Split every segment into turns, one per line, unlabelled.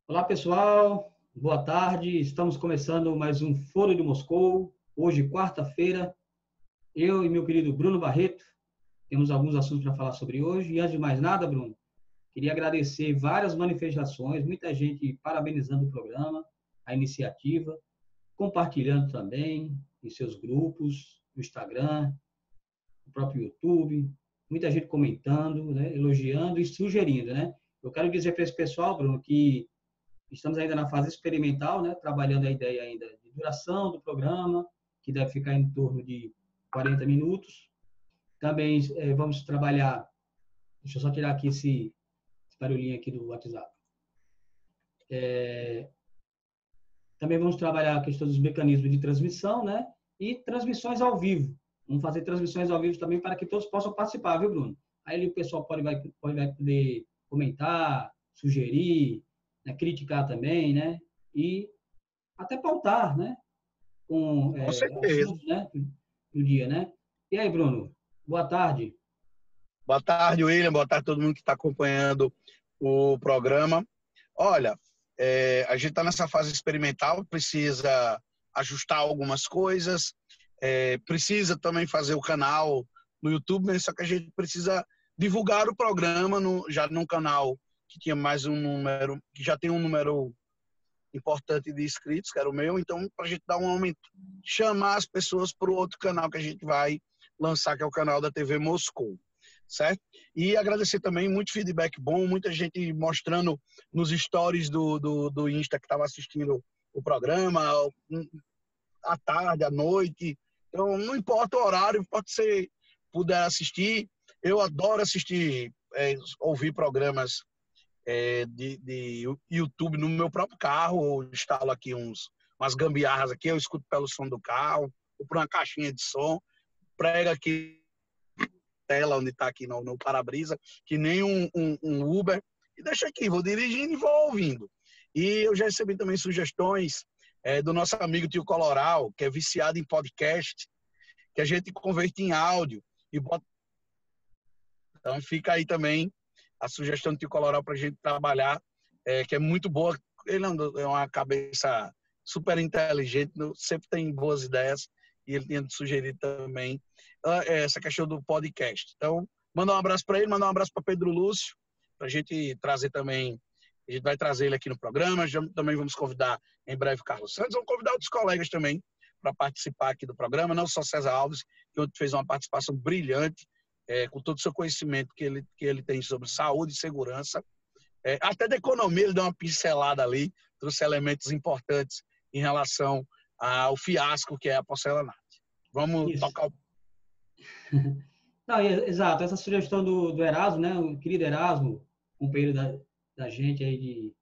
Olá, pessoal. Boa tarde. Estamos começando mais um Foro de Moscou. Hoje, quarta-feira, eu e meu querido Bruno Barreto temos alguns assuntos para falar sobre hoje. E antes de mais nada, Bruno, queria agradecer várias manifestações, muita gente parabenizando o programa, a iniciativa, compartilhando também em seus grupos, no Instagram, no próprio YouTube, muita gente comentando, né, elogiando e sugerindo, né? Eu quero dizer para esse pessoal, Bruno, que estamos ainda na fase experimental, né, trabalhando a ideia ainda de duração do programa, que deve ficar em torno de 40 minutos. Também vamos trabalhar, deixa eu só tirar aqui esse barulhinho aqui do WhatsApp. Também vamos trabalhar a questão dos mecanismos de transmissão, né, e transmissões ao vivo. Vamos fazer transmissões ao vivo também para que todos possam participar, viu, Bruno? Aí o pessoal vai poder comentar, sugerir, né, criticar também, né, e até pautar, né, com
Com certeza.
assuntos, né, do dia, né? E aí, Bruno, boa tarde.
Boa tarde, William. Boa tarde a todo mundo que está acompanhando o programa. Olha, a gente está nessa fase experimental, precisa ajustar algumas coisas, precisa também fazer o canal no YouTube, né? Só que a gente precisa divulgar o programa já num canal que tinha mais um número, que já tem um número importante de inscritos, que era o meu, então para a gente dar um aumento, chamar as pessoas para o outro canal que a gente vai lançar, que é o canal da TV Moscou, certo? E agradecer também, muito feedback bom, muita gente mostrando nos stories do Insta que estava assistindo o programa, à tarde, à noite, então não importa o horário, pode ser, puder assistir, eu adoro assistir, ouvir programas de YouTube no meu próprio carro, eu instalo aqui umas gambiarras aqui, eu escuto pelo som do carro, ou por uma caixinha de som, prega aqui tela onde está aqui no para-brisa, que nem um Uber, e deixa aqui, vou dirigindo e vou ouvindo. E eu já recebi também sugestões do nosso amigo Tio Coloral, que é viciado em podcast, que a gente converte em áudio e bota. Então fica aí também a sugestão do Tio Coloral para a gente trabalhar, que é muito boa. Ele é uma cabeça super inteligente, sempre tem boas ideias, e ele tinha sugerido também essa questão do podcast. Então, mandar um abraço para ele, mandar um abraço para Pedro Lúcio, para a gente trazer também, a gente vai trazer ele aqui no programa, também vamos convidar em breve Carlos Santos, vamos convidar outros colegas também para participar aqui do programa, não só César Alves, que fez uma participação brilhante, com todo o seu conhecimento que ele tem sobre saúde e segurança. Até da economia ele deu uma pincelada ali, trouxe elementos importantes em relação ao fiasco que é a porcelanato. Vamos
Isso.
tocar o...
Não, exato, essa sugestão do Erasmo, né, o querido Erasmo, companheiro da gente aí de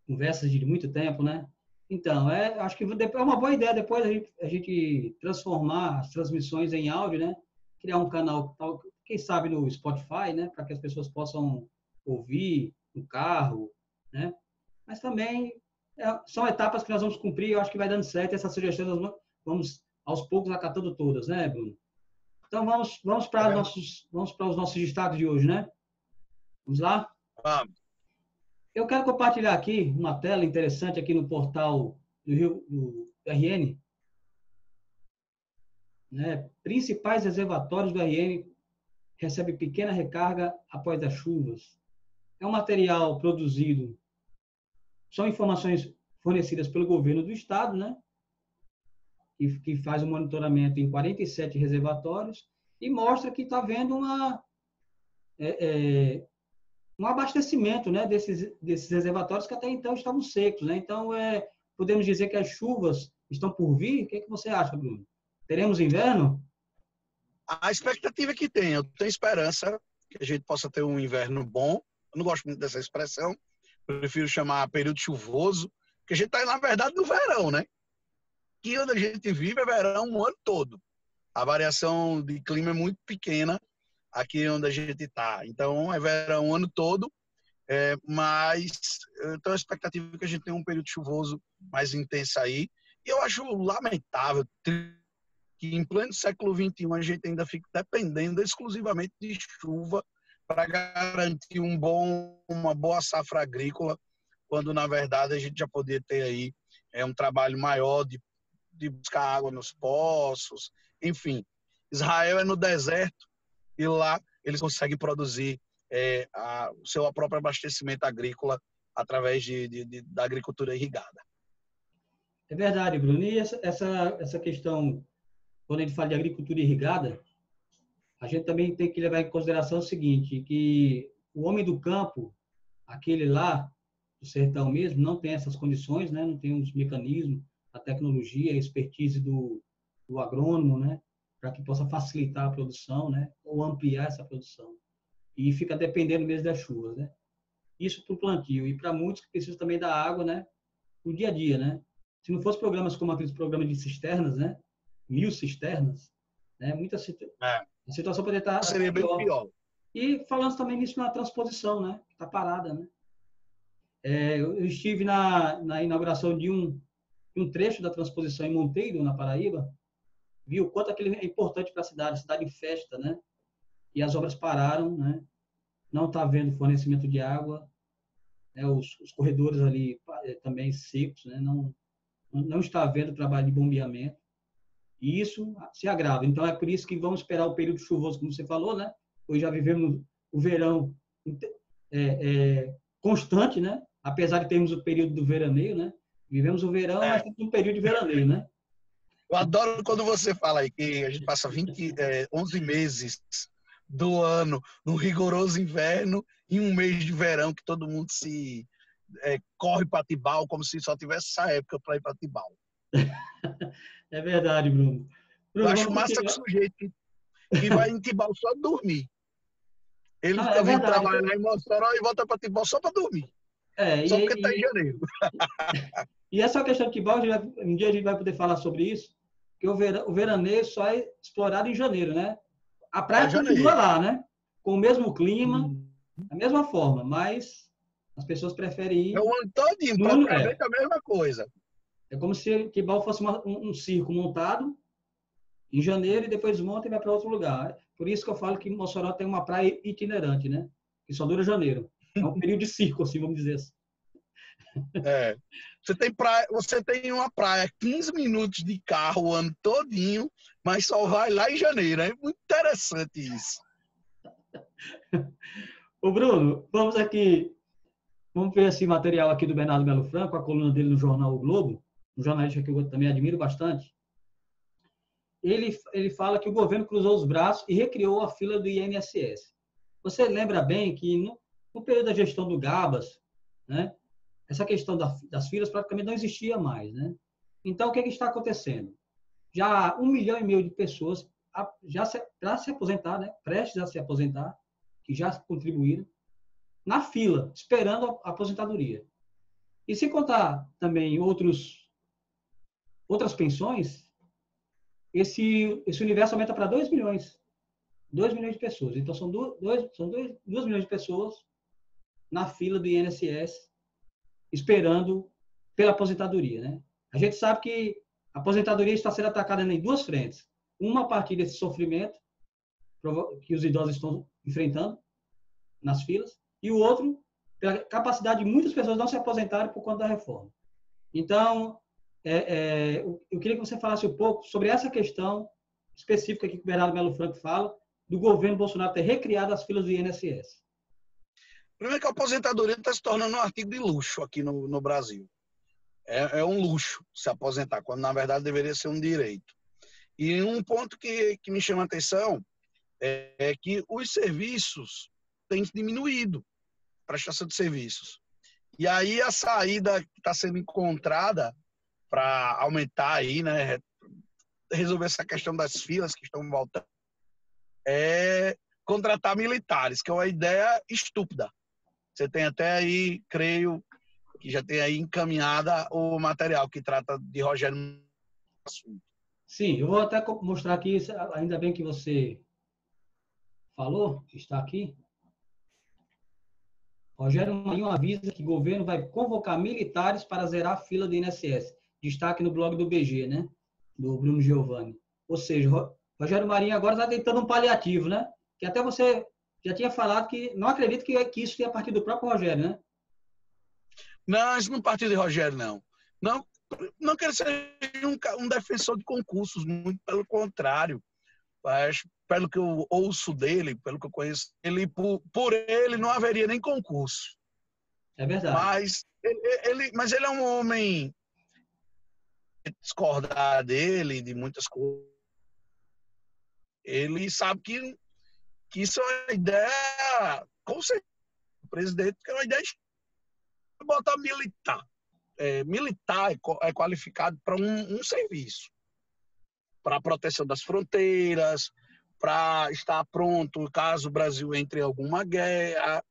conversas de muito tempo, né? Então, acho que é uma boa ideia depois a gente transformar as transmissões em áudio, né? Criar um canal, quem sabe no Spotify, né? Para que as pessoas possam ouvir no carro, né? Mas também são etapas que nós vamos cumprir. Eu acho que vai dando certo. Essa sugestão nós vamos aos poucos acatando todas, né, Bruno? Então vamos para os nossos destaques de hoje, né? Vamos lá?
Vamos.
Eu quero compartilhar aqui uma tela interessante aqui no portal do RN, né? Principais reservatórios do RN recebem pequena recarga após as chuvas. É um material produzido, são informações fornecidas pelo governo do estado, né? Que faz o monitoramento em 47 reservatórios e mostra que está havendo um abastecimento, né, desses reservatórios que até então estavam secos, né? Então, podemos dizer que as chuvas estão por vir? O que você acha, Bruno? Teremos inverno?
A expectativa é que tem, eu tenho esperança que a gente possa ter um inverno bom. Eu não gosto muito dessa expressão, prefiro chamar período chuvoso, porque a gente está, na verdade, no verão, né? Que onde a gente vive é verão o ano todo. A variação de clima é muito pequena aqui onde a gente está. Então, é verão o ano todo, mas então a expectativa é que a gente tenha um período chuvoso mais intenso aí. E eu acho lamentável que em pleno século XXI a gente ainda fica dependendo exclusivamente de chuva para garantir uma boa safra agrícola quando na verdade a gente já poderia ter aí um trabalho maior de buscar água nos poços, enfim. Israel é no deserto e lá eles conseguem produzir o seu próprio abastecimento agrícola através da agricultura irrigada.
É verdade, Bruno. E essa questão, quando a gente fala de agricultura irrigada, a gente também tem que levar em consideração o seguinte, que o homem do campo, aquele lá, do sertão mesmo, não tem essas condições, né? Não tem os mecanismos, a tecnologia, a expertise do agrônomo, né? Para que possa facilitar a produção, né? Ou ampliar essa produção. E fica dependendo mesmo das chuvas, né? Isso para o plantio. E para muitos que precisam também da água, né? No dia a dia, né? Se não fosse programas como aqueles programas de cisternas, né? 1000 cisternas, né? A situação poderia estar
seria bem pior.
E falando também nisso na transposição, né? Está parada, né? Eu estive na inauguração de um trecho da transposição em Monteiro, na Paraíba, vi o quanto aquilo é importante para a cidade em festa, né? E as obras pararam, né? Não está havendo fornecimento de água, né? Os corredores ali também secos, né? Não está havendo trabalho de bombeamento, e isso se agrava. Então, é por isso que vamos esperar o período chuvoso, como você falou, né? Hoje já vivemos o verão constante, né? Apesar de termos o período do veraneio, né? Vivemos o verão, mas temos um período de veraneio, né?
Eu adoro quando você fala aí que a gente passa 11 meses do ano no rigoroso inverno e um mês de verão que todo mundo corre para Tibau como se só tivesse essa época para ir para Tibau.
É verdade, Bruno.
Eu acho massa que o sujeito que vai em Tibau só dormir. Ele fica vindo trabalhar em Mossoró e volta para Tibau só para dormir. Só porque está em janeiro.
E essa questão de Tibau, um dia a gente vai poder falar sobre isso, que o veraneio só é explorado em janeiro, né? A praia continua lá, né? Com o mesmo clima, da mesma forma, mas as pessoas preferem ir...
É o ano todinho, praticamente a mesma coisa.
É como se Tibau fosse um circo montado em janeiro e depois monta e vai para outro lugar. Por isso que eu falo que Mossoró tem uma praia itinerante, né? Que só dura janeiro. É um período de circo, assim, vamos dizer assim.
Você tem uma praia 15 minutos de carro o ano todinho, mas só vai lá em janeiro. É muito interessante isso.
Ô Bruno, vamos ver esse material aqui do Bernardo Melo Franco, a coluna dele no jornal O Globo, um jornalista que eu também admiro bastante. Ele fala que o governo cruzou os braços e recriou a fila do INSS. Você lembra bem que no período da gestão do Gabas, né, essa questão das filas praticamente não existia mais, né? Então, o que está acontecendo? Já 1,5 milhão de pessoas para se aposentar, né, prestes a se aposentar, que já contribuíram, na fila, esperando a aposentadoria. E se contar também outras pensões, esse universo aumenta para 2 milhões. 2 milhões de pessoas. Então, são 2 milhões de pessoas na fila do INSS, esperando pela aposentadoria, né? A gente sabe que a aposentadoria está sendo atacada em 2 frentes. Uma a partir desse sofrimento que os idosos estão enfrentando nas filas, e o outro pela capacidade de muitas pessoas não se aposentarem por conta da reforma. Então, eu queria que você falasse um pouco sobre essa questão específica que o Bernardo Melo Franco fala, do governo Bolsonaro ter recriado as filas do INSS.
Primeiro que a aposentadoria está se tornando um artigo de luxo aqui no Brasil. É um luxo se aposentar, quando na verdade deveria ser um direito. E um ponto que me chama a atenção é que os serviços têm diminuído, a prestação de serviços. E aí a saída que está sendo encontrada para aumentar aí, né, resolver essa questão das filas que estão voltando, é contratar militares, que é uma ideia estúpida. Você tem até aí, creio, que já tem aí encaminhada o material que trata de Rogério.
Sim, eu vou até mostrar aqui, ainda bem que você falou, que está aqui. Rogério Marinho avisa que o governo vai convocar militares para zerar a fila do INSS. Destaque no blog do BG, né? Do Bruno Giovanni. Ou seja, Rogério Marinho agora está tentando um paliativo, né? Que até você já tinha falado que não acredito que isso tenha partido do próprio Rogério, né?
Não, isso não partiu de Rogério, não. Não, não que ele seja um defensor de concursos, muito pelo contrário. Mas, pelo que eu ouço dele, pelo que eu conheço, ele, por ele não haveria nem concurso.
É verdade.
Mas ele é um homem, discordar dele, de muitas coisas. Ele sabe que isso é uma ideia, com certeza, o presidente, que é uma ideia de botar militar. Militar é qualificado para um serviço, para a proteção das fronteiras, para estar pronto caso o Brasil entre em alguma guerra.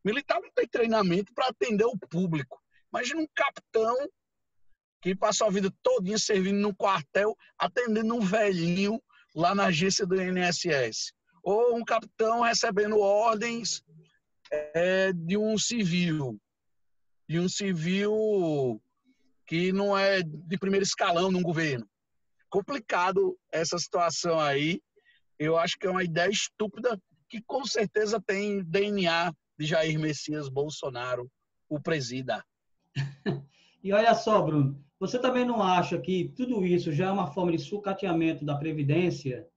Militar não tem treinamento para atender o público. Imagina um capitão que passou a vida todinha servindo no quartel, atendendo um velhinho lá na agência do INSS. Ou um capitão recebendo ordens de um civil que não é de primeiro escalão num governo. Complicado essa situação aí. Eu acho que é uma ideia estúpida que com certeza tem DNA de Jair Messias Bolsonaro, o presida.
E olha só, Bruno, você também não acha que tudo isso já é uma forma de sucateamento da Previdência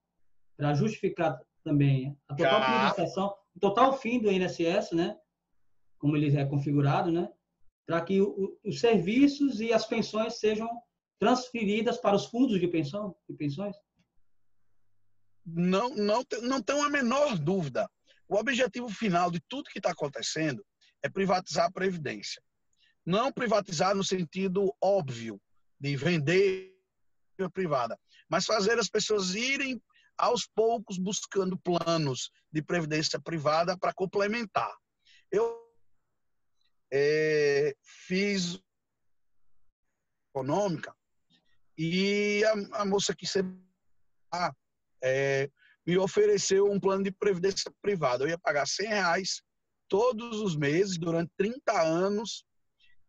para justificar também a total
Já
privatização, o total fim do INSS, né? Como ele é configurado, né? Para que os serviços e as pensões sejam transferidas para os fundos de pensões?
não tem a menor dúvida. O objetivo final de tudo que está acontecendo é privatizar a Previdência. Não privatizar no sentido óbvio de vender a privada, mas fazer as pessoas irem aos poucos buscando planos de previdência privada para complementar. Eu fiz econômica e a moça que sempre me ofereceu um plano de previdência privada. Eu ia pagar R$100 todos os meses durante 30 anos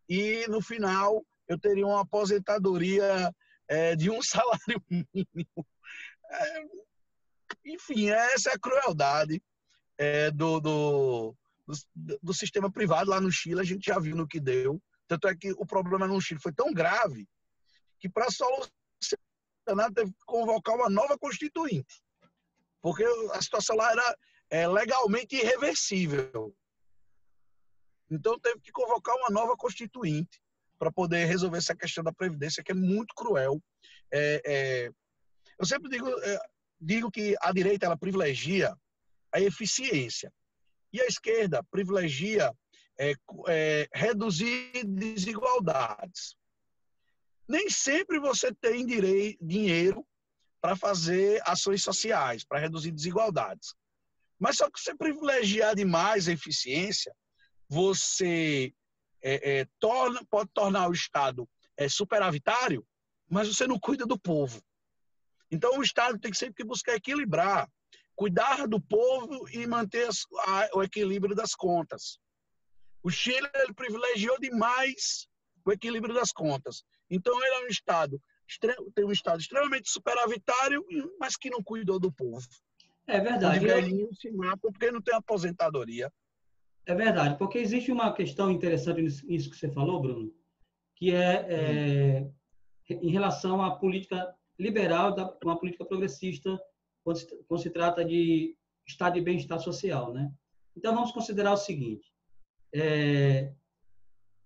e no final eu teria uma aposentadoria de um salário mínimo. Enfim, essa é a crueldade do sistema privado lá no Chile. A gente já viu no que deu. Tanto é que o problema no Chile foi tão grave que, para solucionar, teve que convocar uma nova constituinte, porque a situação lá era legalmente irreversível. Então teve que convocar uma nova constituinte para poder resolver essa questão da Previdência, que é muito cruel. Eu sempre digo que a direita ela privilegia a eficiência e a esquerda privilegia reduzir desigualdades. Nem sempre você tem dinheiro para fazer ações sociais, para reduzir desigualdades. Mas só que você privilegiar demais a eficiência, você pode tornar o Estado superavitário, mas você não cuida do povo. Então o Estado tem sempre que buscar equilibrar, cuidar do povo e manter o equilíbrio das contas. O Chile ele privilegiou demais o equilíbrio das contas. Então ele é um Estado, tem um Estado extremamente superavitário, mas que não cuidou do povo.
É
Onde
verdade.
velhinho se mata porque não tem aposentadoria.
É verdade, porque existe uma questão interessante nisso que você falou, Bruno, que em relação à política liberal, uma política progressista, quando se trata de estado de bem-estar social, né? Então, vamos considerar o seguinte.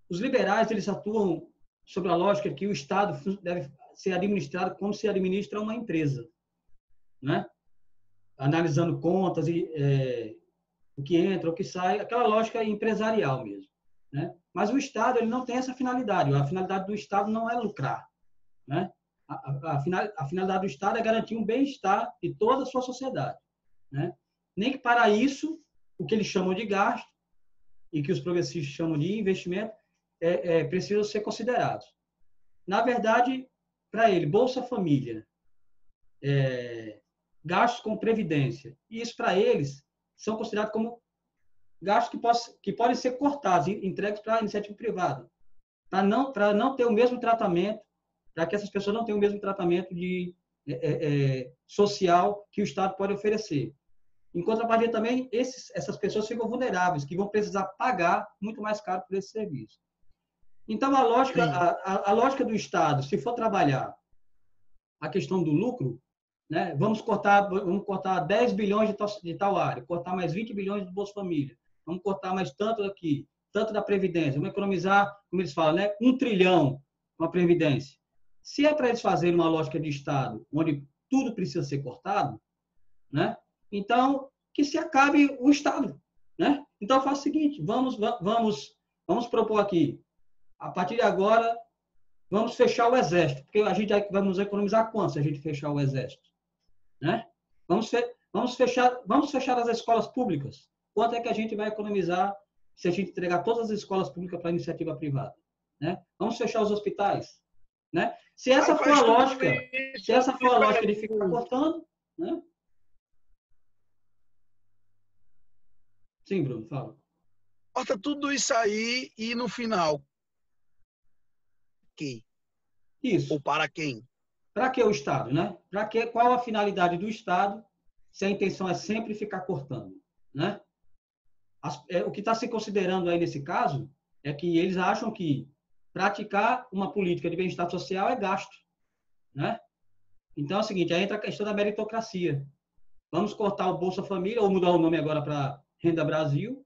Os liberais, eles atuam sobre a lógica que o Estado deve ser administrado como se administra uma empresa, né? Analisando contas e o que entra, o que sai, aquela lógica empresarial mesmo, né? Mas o Estado ele não tem essa finalidade. A finalidade do Estado não é lucrar, né? A finalidade do Estado é garantir um bem-estar de toda a sua sociedade, né? Nem que para isso o que eles chamam de gasto e que os progressistas chamam de investimento precisam ser considerados. Na verdade, para ele, Bolsa Família, gastos com previdência, e isso para eles são considerados como gastos que podem ser cortados e entregues para a iniciativa privada, para não ter o mesmo tratamento, para que essas pessoas não tenham o mesmo tratamento social que o Estado pode oferecer. Em contrapartida também, essas pessoas ficam vulneráveis, que vão precisar pagar muito mais caro por esse serviço. Então, a lógica,
Sim.
a lógica do Estado, se for trabalhar a questão do lucro, né, vamos cortar 10 bilhões de tal área, cortar mais 20 bilhões do Bolsa Família, vamos cortar mais tanto aqui, tanto da Previdência, vamos economizar, como eles falam, né, 1 trilhão com a Previdência. Se é para eles fazerem uma lógica de Estado, onde tudo precisa ser cortado, né, então, que se acabe o Estado. Né? Então, eu faço o seguinte, vamos propor aqui, a partir de agora, vamos fechar o Exército, porque a gente vamos economizar quanto se a gente fechar o Exército? Né? Vamos fechar as escolas públicas. Quanto é que a gente vai economizar se a gente entregar todas as escolas públicas para a iniciativa privada? Né? Vamos fechar os hospitais. Né? Se essa for a lógica de ficar cortando, né? Sim, Bruno, fala.
Corta tudo isso aí e no final, quem?
Isso.
Ou para quem?
Para que o Estado, né? Para que? Qual a finalidade do Estado se a intenção é sempre ficar cortando, né? O que está se considerando aí nesse caso é que eles acham que praticar uma política de bem-estar social é gasto, né? Então é o seguinte, aí entra a questão da meritocracia. Vamos cortar o Bolsa Família ou mudar o nome agora para Renda Brasil,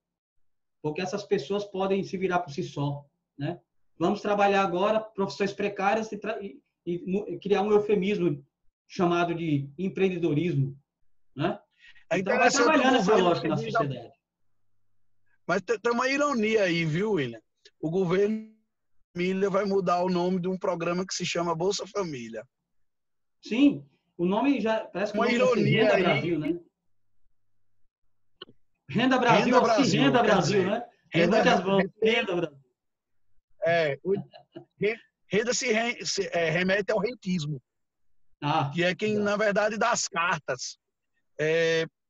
porque essas pessoas podem se virar por si só, né? Vamos trabalhar agora profissões precárias e criar um eufemismo chamado de empreendedorismo, né?
É
Então vai
interessante o
trabalhando essa
governo
lógica na sociedade.
Mas tem uma ironia aí, viu, William? O governo Família vai mudar o nome de um programa que se chama Bolsa Família.
Sim, o nome já parece que o
Uma
nome vai ser
ironia
Renda
aí.
Brasil, né? Renda Brasil
Renda
ou se
Brasil,
Renda
quer
Brasil,
dizer,
né?
renda,
Levante as mãos, Renda Brasil.
é, renda remete ao rentismo,
Ah,
que é quem,
exato.
na verdade, dá as cartas.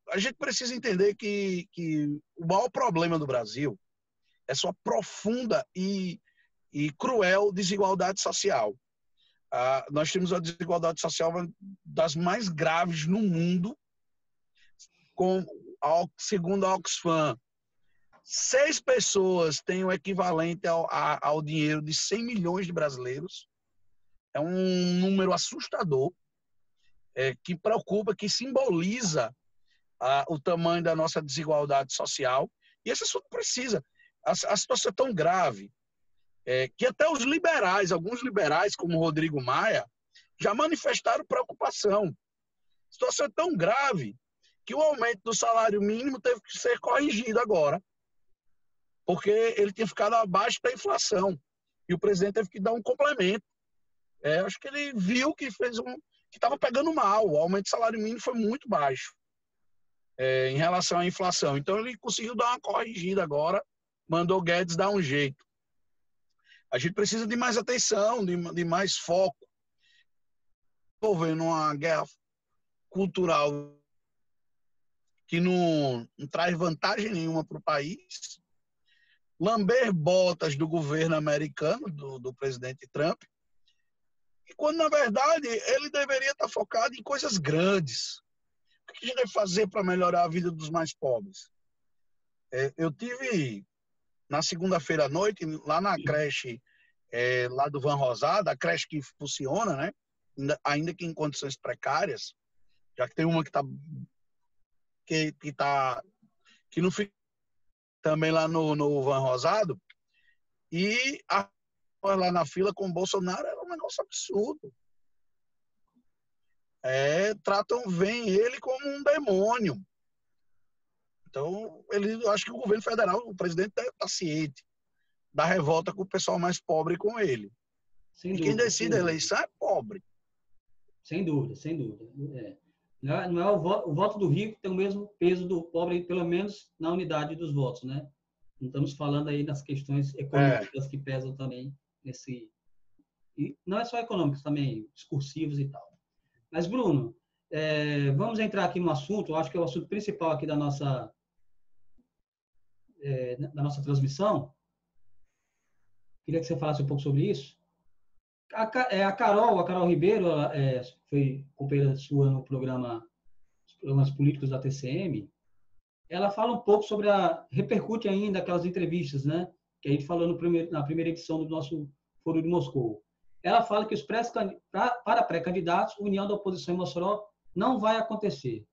A gente precisa entender que o maior problema do Brasil é sua profunda e cruel desigualdade social. Nós temos a desigualdade social das mais graves no mundo, segundo a Oxfam, 6 pessoas têm o equivalente ao dinheiro de 100 milhões de brasileiros. É um número assustador, que preocupa, que simboliza o tamanho da nossa desigualdade social. E esse assunto precisa. A situação é tão grave que até os liberais, alguns liberais, como Rodrigo Maia, já manifestaram preocupação. A situação é tão grave que o aumento do salário mínimo teve que ser corrigido agora, porque ele tinha ficado abaixo da inflação. E o presidente teve que dar um complemento. Acho que ele viu que que estava pegando mal. O aumento do salário mínimo foi muito baixo em relação à inflação. Então ele conseguiu dar uma corrigida agora, mandou o Guedes dar um jeito. A gente precisa de mais atenção, de mais foco. Envolvendo uma guerra cultural que não traz vantagem nenhuma para o país, lamber botas do governo americano, do presidente Trump, e quando, na verdade, ele deveria estar focado em coisas grandes. O que a gente deve fazer para melhorar a vida dos mais pobres? Eu tive, na segunda-feira à noite, lá na creche, lá do Van Rosado, a creche que funciona, né? Ainda que em condições precárias, já que tem uma que não fica também lá no Van Rosado, e lá na fila com o Bolsonaro era um negócio absurdo. Veem ele como um demônio. Então, eu acho que o governo federal, o presidente deve estar ciente da revolta com o pessoal mais pobre com ele.
Sem
E quem
dúvida,
decide a eleição é pobre.
Sem dúvida, sem dúvida. Não é o voto do rico que tem o mesmo peso do pobre, pelo menos na unidade dos votos, né? Não estamos falando aí das questões econômicas que pesam também nesse... E não é só econômicos, também discursivos e tal. Mas, Bruno, vamos entrar aqui no assunto, eu acho que é o assunto principal aqui da nossa transmissão. Queria que você falasse um pouco sobre isso. A Carol Ribeiro, ela, foi companheira sua no programa, os programas políticos da TCM. Ela fala um pouco sobre repercute ainda aquelas entrevistas, né, que a gente falou na primeira edição do nosso Foro de Moscou. Ela fala que para pré-candidatos, união da oposição em Mossoró não vai acontecer.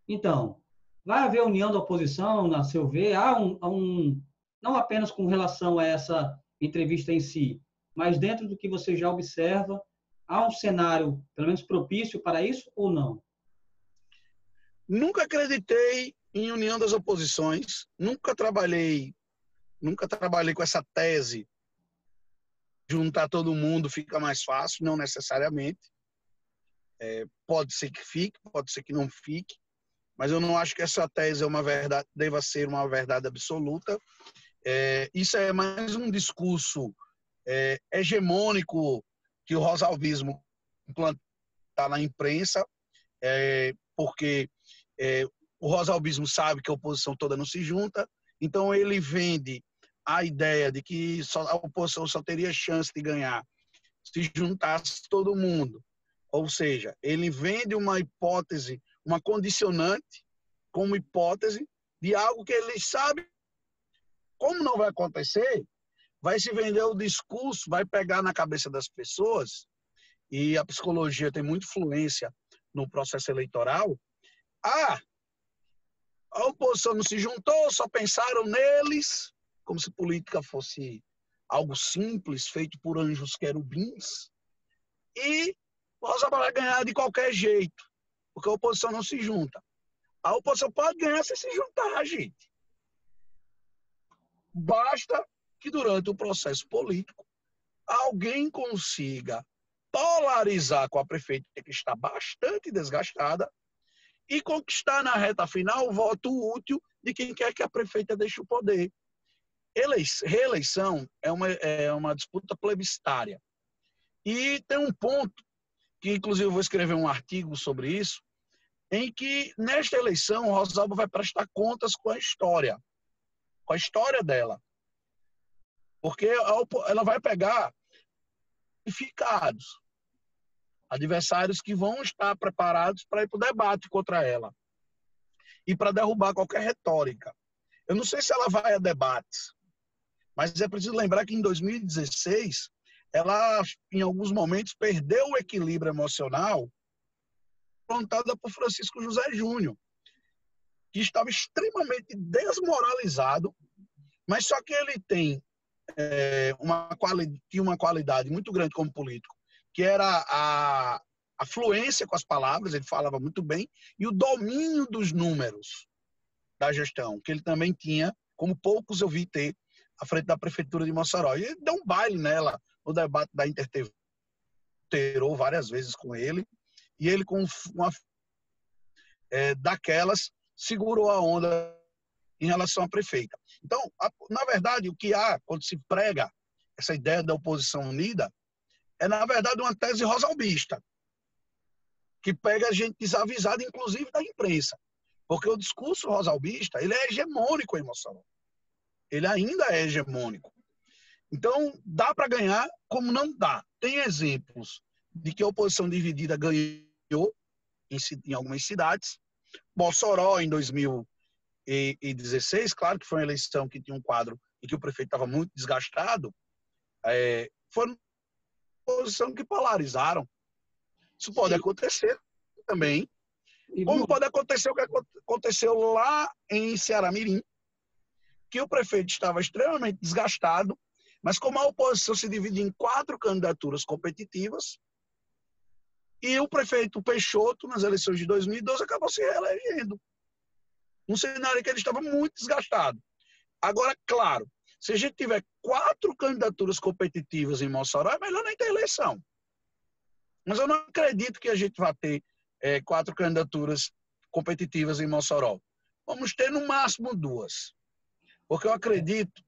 Então, vai haver união da oposição, a seu ver, não apenas com relação a essa entrevista em si, mas dentro do que você já observa, há um cenário, pelo menos, propício para isso ou não?
Nunca acreditei em união das oposições, nunca trabalhei com essa tese de juntar todo mundo fica mais fácil, não necessariamente. Pode ser que fique, pode ser que não fique, mas eu não acho que essa tese deva ser uma verdade absoluta. Isso é mais um discurso hegemônico que o rosalvismo implanta na imprensa, porque o rosalvismo sabe que a oposição toda não se junta, então ele vende a ideia de que a oposição só teria chance de ganhar se juntasse todo mundo. Ou seja, ele vende uma hipótese, uma condicionante, como hipótese de algo que ele sabe como não vai acontecer, vai se vender o discurso, vai pegar na cabeça das pessoas, e a psicologia tem muita influência no processo eleitoral. A oposição não se juntou, só pensaram neles, como se política fosse algo simples, feito por anjos querubins, e o Rosa vai ganhar de qualquer jeito, porque a oposição não se junta. A oposição pode ganhar se se juntar, gente. Basta que durante o processo político alguém consiga polarizar com a prefeita, que está bastante desgastada, e conquistar na reta final o voto útil de quem quer que a prefeita deixe o poder. Reeleição é uma disputa plebiscitária. E tem um ponto, que inclusive eu vou escrever um artigo sobre isso, em que nesta eleição Rosalba vai prestar contas com a história dela. Porque ela vai pegar qualificados, adversários que vão estar preparados para ir para o debate contra ela e para derrubar qualquer retórica. Eu não sei se ela vai a debates, mas é preciso lembrar que em 2016 ela, em alguns momentos, perdeu o equilíbrio emocional confrontada por Francisco José Júnior, que estava extremamente desmoralizado, mas só que ele tem uma qualidade muito grande como político, que era a fluência com as palavras, ele falava muito bem, e o domínio dos números da gestão, que ele também tinha, como poucos eu vi ter, à frente da prefeitura de Mossoró. E ele deu um baile nela no debate da InterTV, terou várias vezes com ele, e ele, com uma daquelas, segurou a onda em relação à prefeita. Então, na verdade, o que há quando se prega essa ideia da oposição unida é, na verdade, uma tese rosalbista, que pega a gente desavisada, inclusive da imprensa. Porque o discurso rosalbista, ele é hegemônico em Mossoró. Ele ainda é hegemônico. Então, dá para ganhar como não dá. Tem exemplos de que a oposição dividida ganhou em algumas cidades. Mossoró, em 2016, claro que foi uma eleição que tinha um quadro em que o prefeito estava muito desgastado, foi uma oposição que polarizaram. Isso pode acontecer também. Como pode acontecer o que aconteceu lá em Ceará-Mirim, que o prefeito estava extremamente desgastado, mas como a oposição se divide em 4 candidaturas competitivas, e o prefeito Peixoto, nas eleições de 2012, acabou se reelegendo. Um cenário em que ele estava muito desgastado. Agora, claro, se a gente tiver 4 candidaturas competitivas em Mossoró, é melhor nem ter eleição. Mas eu não acredito que a gente vá ter 4 candidaturas competitivas em Mossoró. Vamos ter no máximo 2. Porque eu acredito,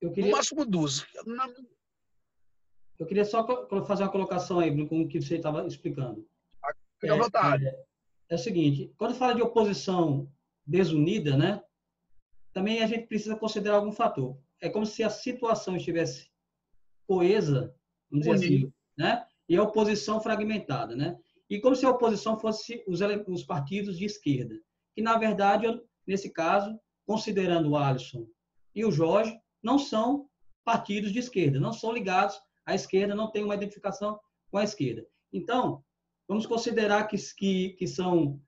no máximo 2.
Eu queria só fazer uma colocação aí com o que você estava explicando.
Fique à vontade.
É o seguinte, quando fala de oposição desunida, né, também a gente precisa considerar algum fator. É como se a situação estivesse coesa, vamos dizer assim, né, e a oposição fragmentada, né? E como se a oposição fosse os partidos de esquerda, que, na verdade, nesse caso, considerando o Alisson e o Jorge, não são partidos de esquerda, não são ligados à esquerda, não têm uma identificação com a esquerda. Então, vamos considerar que são,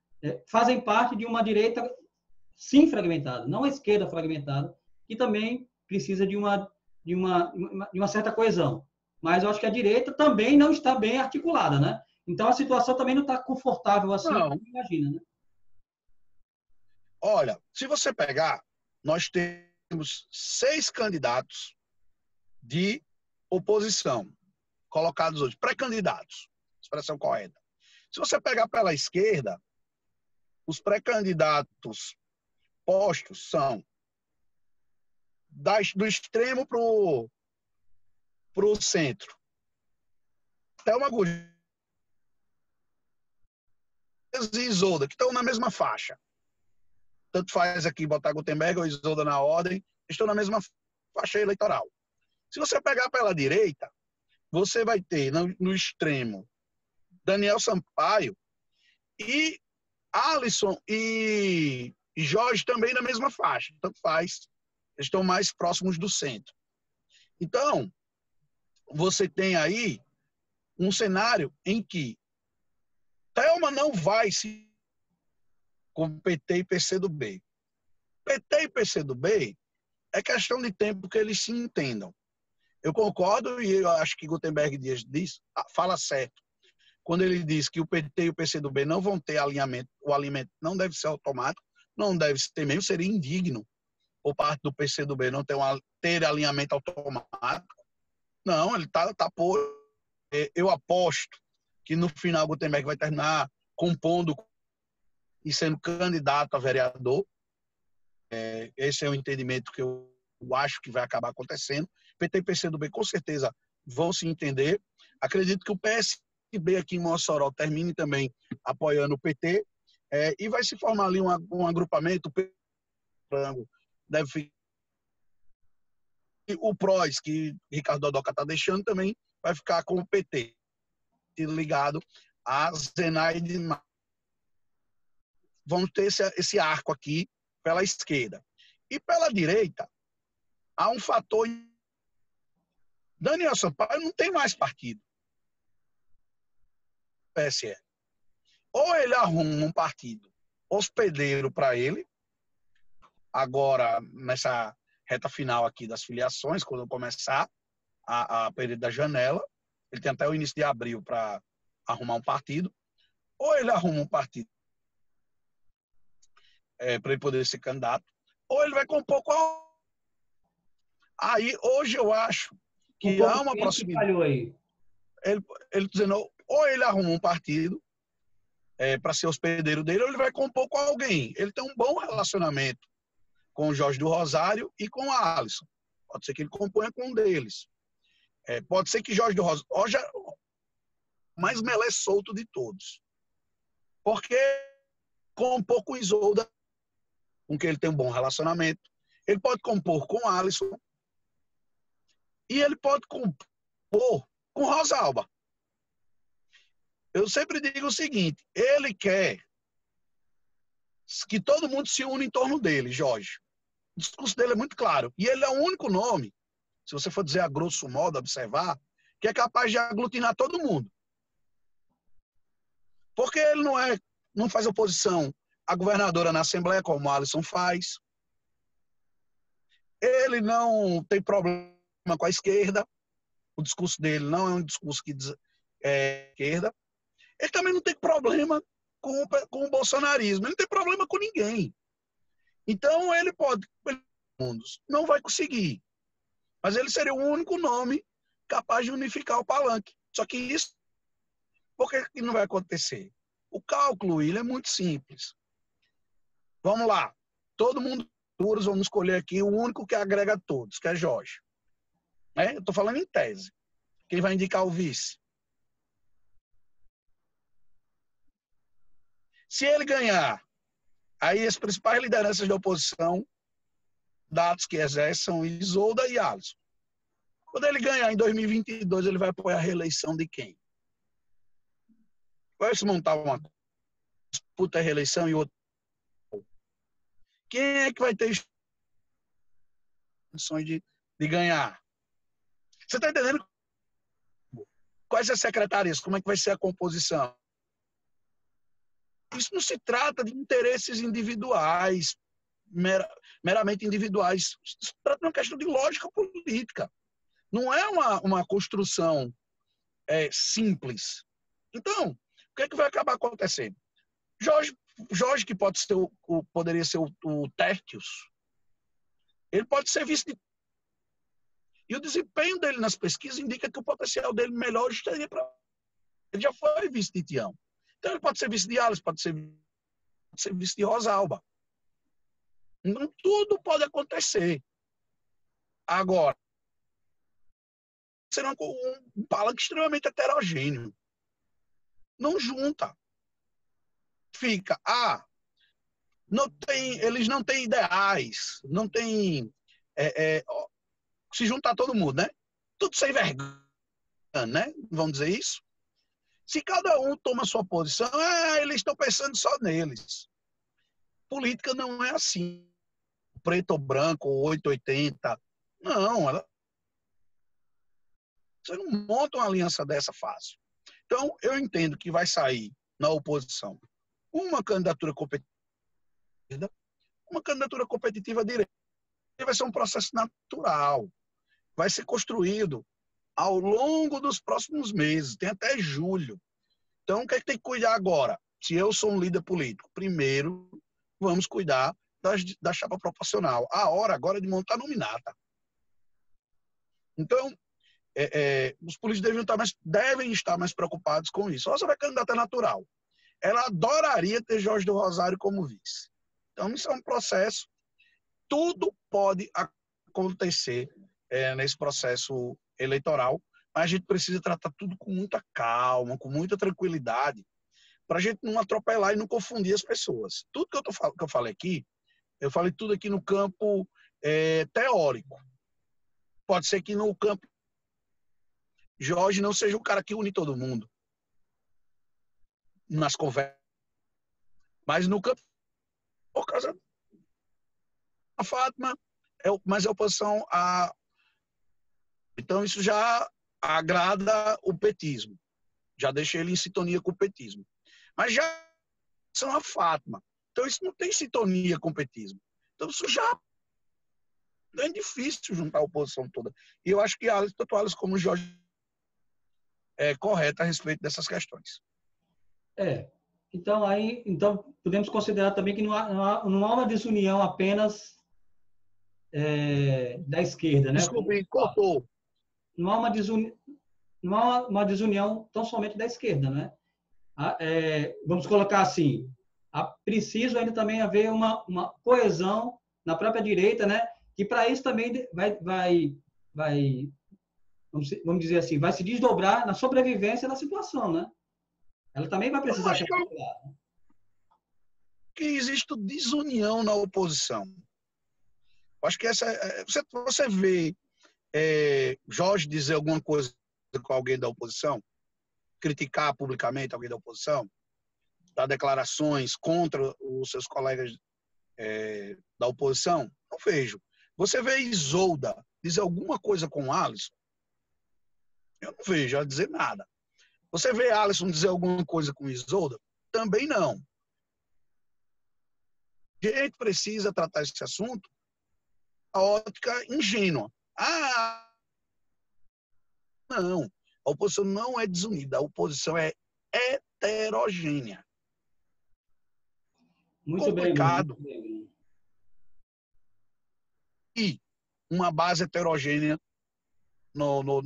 fazem parte de uma direita, sim, fragmentada, não a esquerda fragmentada, que também precisa de uma certa coesão. Mas eu acho que a direita também não está bem articulada, né? Então a situação também não está confortável assim,
Não.
como imagina, né?
Olha, se você pegar, nós temos 6 candidatos de oposição, colocados hoje, pré-candidatos, expressão correta. Se você pegar pela esquerda, os pré-candidatos postos são do extremo para o centro. Thelma Gurgel e Isolda, que estão na mesma faixa. Tanto faz aqui botar Gutenberg ou Isolda na ordem, estão na mesma faixa eleitoral. Se você pegar pela direita, você vai ter no extremo Daniel Sampaio e Alisson e Jorge também na mesma faixa. Tanto faz, eles estão mais próximos do centro. Então, você tem aí um cenário em que Thelma não vai se com PT e PCdoB. PT e PCdoB é questão de tempo que eles se entendam. Eu concordo e eu acho que Gutenberg Dias fala certo. Quando ele diz que o PT e o PCdoB não vão ter alinhamento, o alinhamento não deve ser automático, não deve ser mesmo, seria indigno por parte do PCdoB não ter alinhamento automático. Não, ele tá por... Eu aposto que no final Gutenberg vai terminar compondo e sendo candidato a vereador. Esse é o entendimento que eu acho que vai acabar acontecendo. PT e PCdoB com certeza vão se entender. Acredito que o PSB aqui em Mossoró termine também apoiando o PT, e vai se formar ali um agrupamento. O deve ficar. O PROS, que Ricardo Dodoca está deixando, também vai ficar com o PT, ligado a Zenaide. Vamos ter esse arco aqui pela esquerda. E pela direita, há um fator. Daniel Sampaio não tem mais partido. PSE. Ou ele arruma um partido hospedeiro para ele, agora nessa reta final aqui das filiações, quando começar a período da janela, ele tem até o início de abril para arrumar um partido, ou ele arruma um partido para ele poder ser candidato, ou ele vai compor com a... Aí, hoje eu acho
Um
que
pouco
há uma
que
proximidade.
falhou aí.
Ele dizendo, ou ele arruma um partido para ser hospedeiro dele, ou ele vai compor com alguém. Ele tem um bom relacionamento com o Jorge do Rosário e com a Alisson. Pode ser que ele componha com um deles. Pode ser que Jorge do Rosário... Hoje é o mais melé solto de todos. Porque compor com Isolda, com quem ele tem um bom relacionamento. Ele pode compor com Alisson. E ele pode compor com Rosalba. Eu sempre digo o seguinte, ele quer que todo mundo se une em torno dele, Jorge. O discurso dele é muito claro. E ele é o único nome, se você for dizer a grosso modo, observar, que é capaz de aglutinar todo mundo. Porque ele não faz oposição à governadora na Assembleia, como o Alisson faz. Ele não tem problema com a esquerda. O discurso dele não é um discurso que diz esquerda. Ele também não tem problema com o bolsonarismo. Ele não tem problema com ninguém. Então, ele pode... Não vai conseguir. Mas ele seria o único nome capaz de unificar o palanque. Só que isso... Por que não vai acontecer? O cálculo, ele é muito simples. Vamos lá. Todo mundo, vamos escolher aqui o único que agrega todos, que é Jorge. Eu estou falando em tese. Quem vai indicar o vice? Se ele ganhar, aí as principais lideranças da oposição, dados que exercem, são Isolda e Alisson. Quando ele ganhar em 2022, ele vai apoiar a reeleição de quem? Vai se montar uma disputa a reeleição e outra. Quem é que vai ter condições de de ganhar. Você está entendendo? Quais as secretarias? Como é que vai ser a composição? Isso não se trata de interesses individuais, meramente individuais. Isso se trata de uma questão de lógica política. Não é uma construção simples. Então, o que é que vai acabar acontecendo? Jorge que poderia ser o Tertius, ele pode ser vice de... E o desempenho dele nas pesquisas indica que o potencial dele melhor estaria para... Ele já foi vice de Tião. Então, ele pode ser vice de Alice, pode ser vice de Rosalba. Então, tudo pode acontecer. Agora, será um palanque extremamente heterogêneo. Não junta. Fica, eles não têm ideais, não têm... se juntar todo mundo, né? Tudo sem vergonha, né? Vamos dizer isso? Se cada um toma sua posição, eles estão pensando só neles. Política não é assim. Preto ou branco, ou 880. Não, você não monta uma aliança dessa fácil. Então, eu entendo que vai sair na oposição uma candidatura competitiva, direta. Vai ser um processo natural. Vai ser construído ao longo dos próximos meses, tem até julho. Então, o que é que tem que cuidar agora? Se eu sou um líder político, primeiro, vamos cuidar da chapa proporcional. A hora agora é de montar nominata. Então, os políticos devem estar mais preocupados com isso. Rosa vai candidata natural. Ela adoraria ter Jorge do Rosário como vice. Então, isso é um processo. Tudo pode acontecer nesse processo eleitoral, mas a gente precisa tratar tudo com muita calma, com muita tranquilidade, para a gente não atropelar e não confundir as pessoas. Tudo que eu falei aqui, eu falei tudo aqui no campo teórico. Pode ser que no campo Jorge não seja o cara que une todo mundo nas conversas, mas no campo, por causa da Fátima, mas é oposição a... Então, isso já agrada o petismo, já deixa ele em sintonia com o petismo. Mas já são a Fátima. Então, isso não tem sintonia com o petismo. Então, isso já é difícil juntar a oposição toda. E eu acho que tanto Alice como o Jorge é correto a respeito dessas questões.
Então podemos considerar também que não há uma desunião apenas da esquerda, né?
Desculpe, cortou.
Não há uma desunião tão somente da esquerda, né? Vamos colocar assim, preciso ainda também haver uma coesão na própria direita, né? Que para isso também vai vamos dizer assim, vai se desdobrar na sobrevivência da situação, né? Ela também vai precisar ser calculada.
Que existe desunião na oposição. Acho que você vê Jorge dizer alguma coisa com alguém da oposição, criticar publicamente alguém da oposição, dar declarações contra os seus colegas da oposição, não vejo. Você vê Isolda dizer alguma coisa com Alisson, eu não vejo ela dizer nada. Você vê Alisson dizer alguma coisa com Isolda, também não. A gente precisa tratar esse assunto a ótica ingênua. Não. A oposição não é desunida. A oposição é heterogênea.
Muito
complicado.
bem.
E uma base heterogênea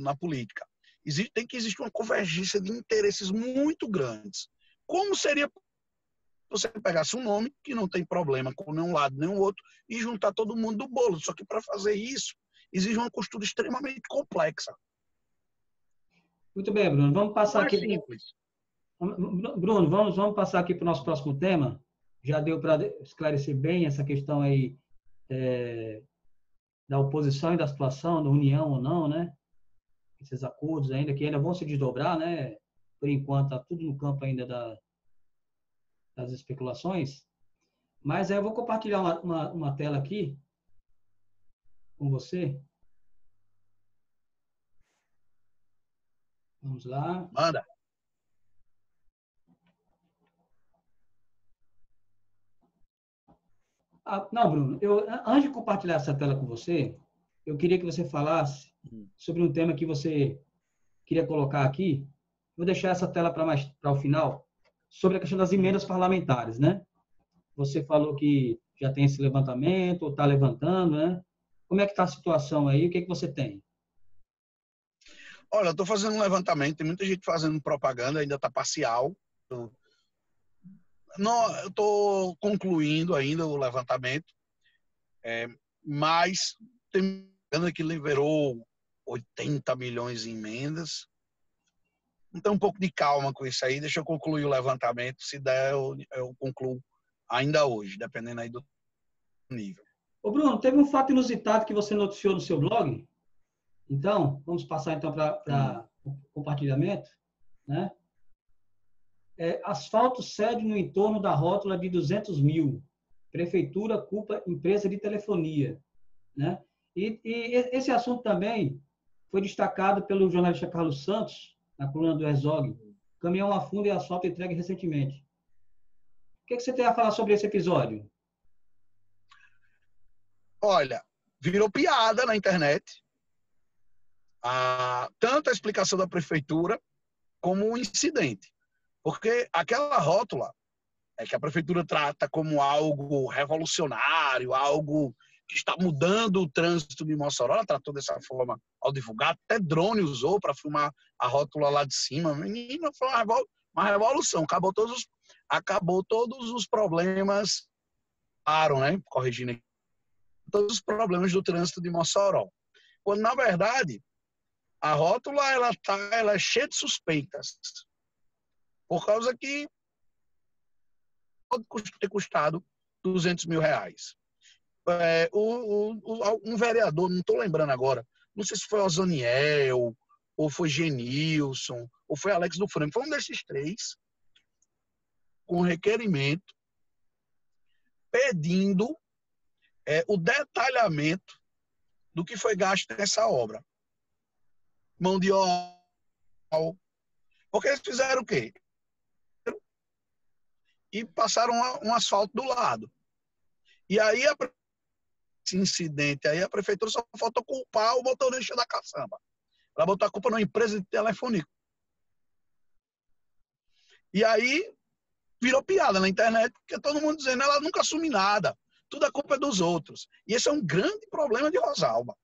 na política. Tem que existir uma convergência de interesses muito grandes. Como seria você pegasse um nome que não tem problema com nenhum lado nem o outro e juntar todo mundo do bolo? Só que para fazer isso, exige uma costura extremamente complexa.
Muito bem, Bruno. Vamos passar aqui.
Simples.
Bruno, vamos passar aqui para o nosso próximo tema. Já deu para esclarecer bem essa questão aí da oposição e da situação, da união ou não, né? Esses acordos ainda, que ainda vão se desdobrar, né? Por enquanto, está tudo no campo ainda das especulações. Mas eu vou compartilhar uma tela aqui com você. Vamos lá.
Manda.
Não, Bruno, antes de compartilhar essa tela com você, eu queria que você falasse sobre um tema que você queria colocar aqui. Vou deixar essa tela para o final, sobre a questão das emendas parlamentares, né? Você falou que já tem esse levantamento, ou está levantando, né? Como é que está a situação aí? O que é que você tem?
Olha, eu estou fazendo um levantamento, tem muita gente fazendo propaganda, ainda está parcial. Não, eu estou concluindo ainda o levantamento, mas tem que liberou 80 milhões em emendas. Então, um pouco de calma com isso aí, deixa eu concluir o levantamento. Se der, eu concluo ainda hoje, dependendo aí do nível.
Ô, Bruno, teve um fato inusitado que você noticiou no seu blog? Então, vamos passar então para o compartilhamento, né? Asfalto cede no entorno da rótula de 200 mil. Prefeitura culpa empresa de telefonia, né? E esse assunto também foi destacado pelo jornalista Carlos Santos, na coluna do Herzog. Caminhão a fundo e asfalto entregue recentemente. O que você tem a falar sobre esse episódio?
Olha, virou piada na internet. Tanto a explicação da prefeitura como o incidente. Porque aquela rótula que a prefeitura trata como algo revolucionário, algo que está mudando o trânsito de Mossoró, ela tratou dessa forma ao divulgar, até drone usou para filmar a rótula lá de cima. Menina, foi uma revolução, acabou todos os problemas, né? Corrigindo aqui, todos os problemas do trânsito de Mossoró. Quando, na verdade, a rótula ela é cheia de suspeitas, por causa que pode ter custado 200 mil reais. Um vereador, não estou lembrando agora, não sei se foi Ozaniel, ou foi Genilson, ou foi Alex do Franco, foi um desses três, com requerimento, pedindo o detalhamento do que foi gasto nessa obra. Mão de obra. Porque eles fizeram o quê? E passaram um asfalto do lado. E aí, esse incidente aí, a prefeitura só faltou culpar o motorista da caçamba. Ela botou a culpa numa empresa de telefonia. E aí, virou piada na internet, porque todo mundo dizendo ela nunca assume nada. Tudo a culpa é dos outros. E esse é um grande problema de Rosalba.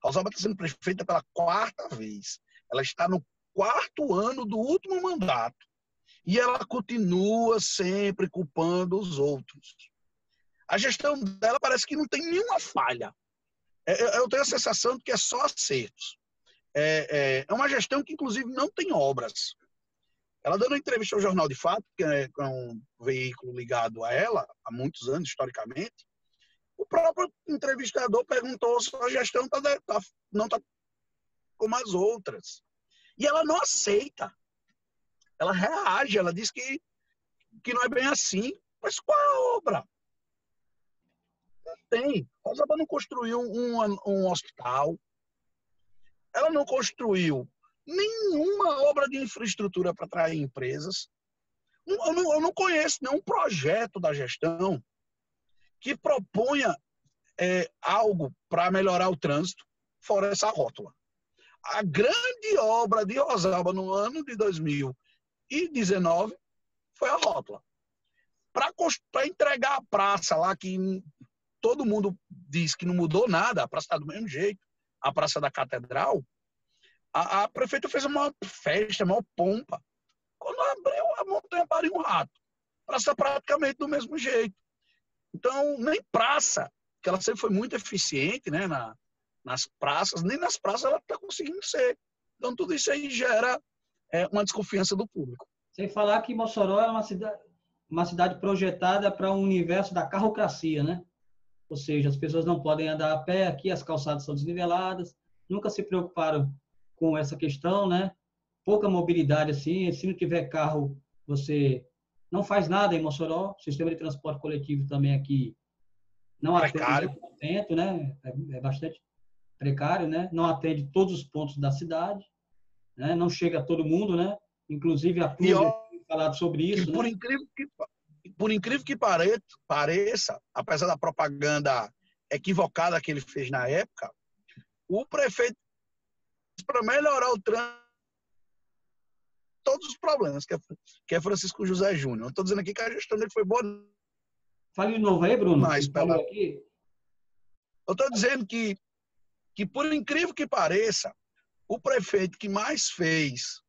Rosalba está sendo prefeita pela 4ª vez. Ela está no 4º ano do último mandato. E ela continua sempre culpando os outros. A gestão dela parece que não tem nenhuma falha. Eu tenho a sensação de que é só acertos. É uma gestão que, inclusive, não tem obras. Ela dando uma entrevista ao Jornal de Fato, que é um veículo ligado a ela, há muitos anos, historicamente, o próprio entrevistador perguntou se a gestão não está como as outras. E ela não aceita. Ela reage, ela diz que não é bem assim. Mas qual é a obra? Não tem. A Rosalba não construiu um hospital. Ela não construiu nenhuma obra de infraestrutura para atrair empresas. Eu não conheço nenhum projeto da gestão que proponha algo para melhorar o trânsito, fora essa rótula. A grande obra de Rosalba no ano de 2019 foi a rótula. Para entregar a praça lá, que todo mundo diz que não mudou nada, a praça está do mesmo jeito, a Praça da Catedral, a prefeitura fez uma festa, uma pompa. Quando abriu, a montanha pariu um rato. A praça praticamente do mesmo jeito. Então, nem praça, que ela sempre foi muito eficiente, né, nas praças, nem nas praças ela está conseguindo ser. Então, tudo isso aí gera uma desconfiança do público.
Sem falar que Mossoró é uma cidade projetada para um universo da carrocracia, né? Ou seja, as pessoas não podem andar a pé aqui, as calçadas são desniveladas, nunca se preocuparam com essa questão, né? Pouca mobilidade assim, se não tiver carro, você não faz nada em Mossoró. O sistema de transporte coletivo também aqui não atende 100%, né? É bastante precário, né? Não atende todos os pontos da cidade. né? Não chega a todo mundo, né? Inclusive a
E
Plus tem falado sobre isso,
por
né?
incrível que pareça, apesar da propaganda equivocada que ele fez na época, o prefeito, para melhorar o trânsito, todos os problemas, que é Francisco José Júnior. Não estou dizendo aqui que a gestão dele foi boa
Fale de novo aí, Bruno.
demais.
Você falou aqui.
Eu estou dizendo que, por incrível que pareça, o prefeito que mais fez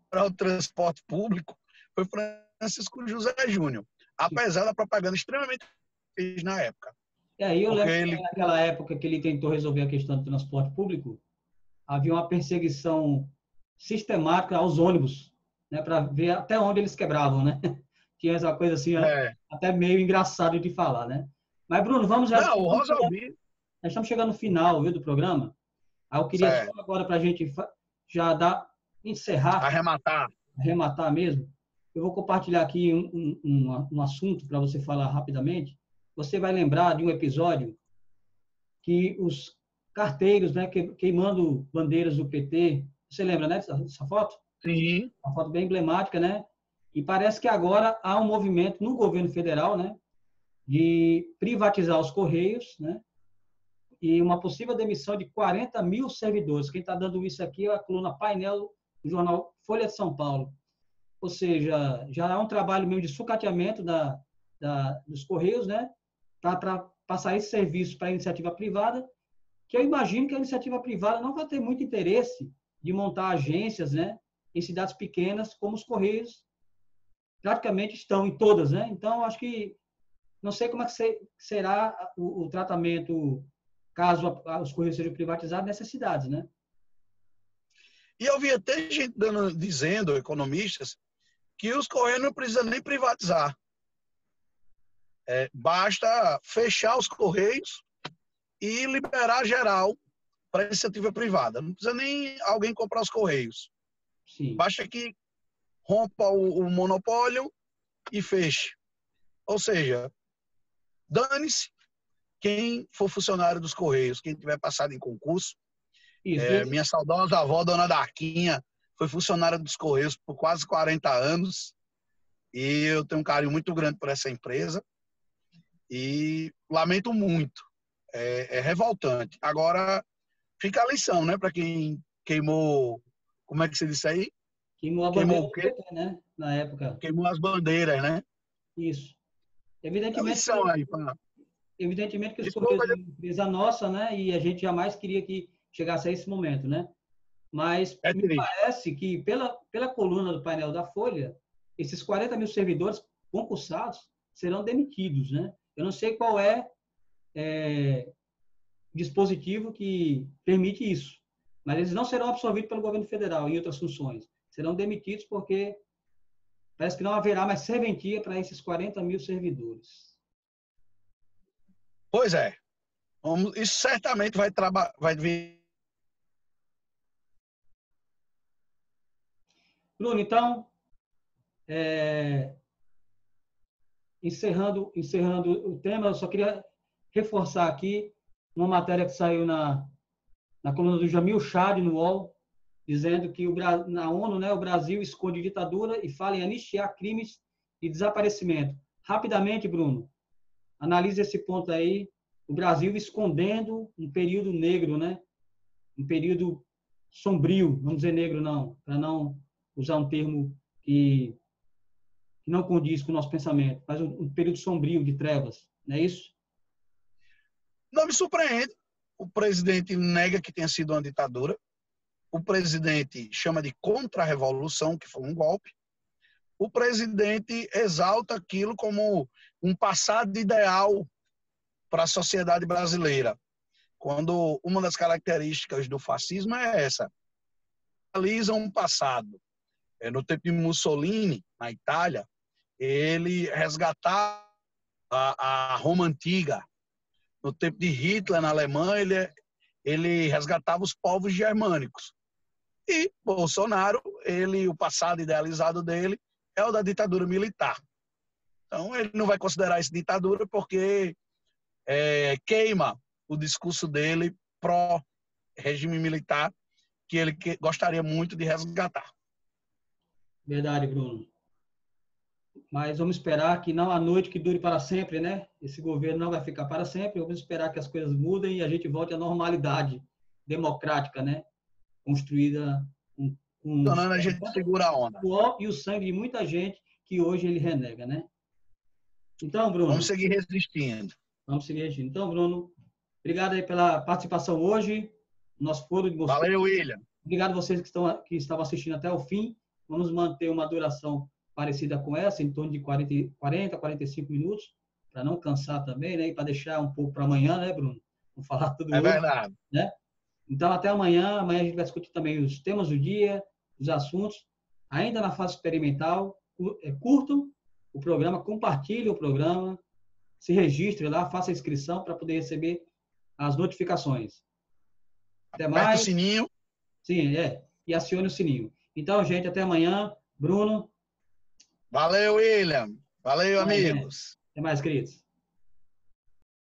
para o transporte público foi Francisco José Júnior, apesar da propaganda extremamente que fez na época.
E eu
Porque
lembro que
ele...
naquela época que ele tentou resolver a questão do transporte público, havia uma perseguição sistemática aos ônibus, né, para ver até onde eles quebravam, né? Tinha essa coisa assim, até meio engraçado de falar, né? Mas, Bruno, vamos já.
Não, o Rosalbi...
Nós estamos chegando no final, viu, do programa. Aí eu queria só agora, para a gente já encerrar, arrematar mesmo, eu vou compartilhar aqui um assunto para você falar rapidamente. Você vai lembrar de um episódio que os carteiros, né, queimando bandeiras do PT, você lembra, né, dessa foto?
Sim.
Uma foto bem emblemática, né? E parece que agora há um movimento no governo federal, né, de privatizar os Correios, né, e uma possível demissão de 40 mil servidores. Quem está dando isso aqui é a coluna Painel do jornal Folha de São Paulo. Ou seja, já há um trabalho mesmo de sucateamento dos Correios, né, para passar esse serviço para a iniciativa privada, que eu imagino que a iniciativa privada não vai ter muito interesse de montar agências, né, em cidades pequenas, como os Correios praticamente estão em todas, né? Então, acho que não sei como é que será o tratamento caso os Correios sejam privatizados nessas cidades, né?
E eu vi até gente dizendo, economistas, que os Correios não precisam nem privatizar. Basta fechar os Correios e liberar geral para iniciativa privada. Não precisa nem alguém comprar os Correios.
Sim.
Basta que rompa o monopólio e feche. Ou seja, dane-se quem for funcionário dos Correios, quem tiver passado em concurso. Minha saudosa avó, dona Darquinha, foi funcionária dos Correios por quase 40 anos. E eu tenho um carinho muito grande por essa empresa. E lamento muito. É revoltante. Agora, fica a lição, né? Para quem queimou... Como é que se diz aí?
Queimou a bandeira do PT, né? Na época.
Queimou as bandeiras, né?
Isso.
A lição aí,
evidentemente que os Correios é uma empresa nossa, né? E a gente jamais queria que chegasse a esse momento, né? Mas me parece que, pela coluna do painel da Folha, esses 40 mil servidores concursados serão demitidos, né? Eu não sei qual é o dispositivo que permite isso, mas eles não serão absorvidos pelo governo federal em outras funções. Serão demitidos porque parece que não haverá mais serventia para esses 40 mil servidores.
Pois é. Isso certamente vai vir.
Bruno, então, encerrando o tema, eu só queria reforçar aqui uma matéria que saiu na coluna do Jamil Chad, no UOL, dizendo que na ONU, né, o Brasil esconde ditadura e fala em anistiar crimes de desaparecimento. Rapidamente, Bruno, analise esse ponto aí. O Brasil escondendo um período negro, né? Um período sombrio, vamos dizer negro não, para não usar um termo que não condiz com o nosso pensamento, mas um período sombrio de trevas, não é isso?
Não me surpreende. O presidente nega que tenha sido uma ditadura. O presidente chama de contra-revolução, que foi um golpe. O presidente exalta aquilo como um passado ideal para a sociedade brasileira, quando uma das características do fascismo é essa. Realiza um passado. No tempo de Mussolini, na Itália, ele resgatava a Roma antiga. No tempo de Hitler, na Alemanha, ele resgatava os povos germânicos. E Bolsonaro, o passado idealizado dele é o da ditadura militar. Então, ele não vai considerar isso ditadura porque queima o discurso dele pró-regime militar, que ele gostaria muito de resgatar.
Verdade, Bruno. Mas vamos esperar que não a noite que dure para sempre, né? Esse governo não vai ficar para sempre. Vamos esperar que as coisas mudem e a gente volte à normalidade democrática, né? Construída com
Tornando a gente segura a onda.
o suor e o sangue de muita gente que hoje ele renega, né? Então, Bruno.
Vamos seguir resistindo.
Vamos seguir resistindo. Então, Bruno, obrigado aí pela participação hoje no nosso foro de Moscou.
Valeu, William.
Obrigado a vocês que estavam assistindo até o fim. Vamos manter uma duração parecida com essa, em torno de 40, 45 minutos, para não cansar também, né? E para deixar um pouco para amanhã, né, Bruno? Vamos falar tudo
hoje. É verdade.
Né? Então, até amanhã. Amanhã a gente vai discutir também os temas do dia, os assuntos. Ainda na fase experimental, curtam o programa, compartilhem o programa, se registre lá, faça a inscrição para poder receber as notificações. Até mais.
Aperta o sininho.
Sim, e acione o sininho. Então, gente, até amanhã. Bruno.
Valeu, William. Valeu, amigos.
Até mais, queridos.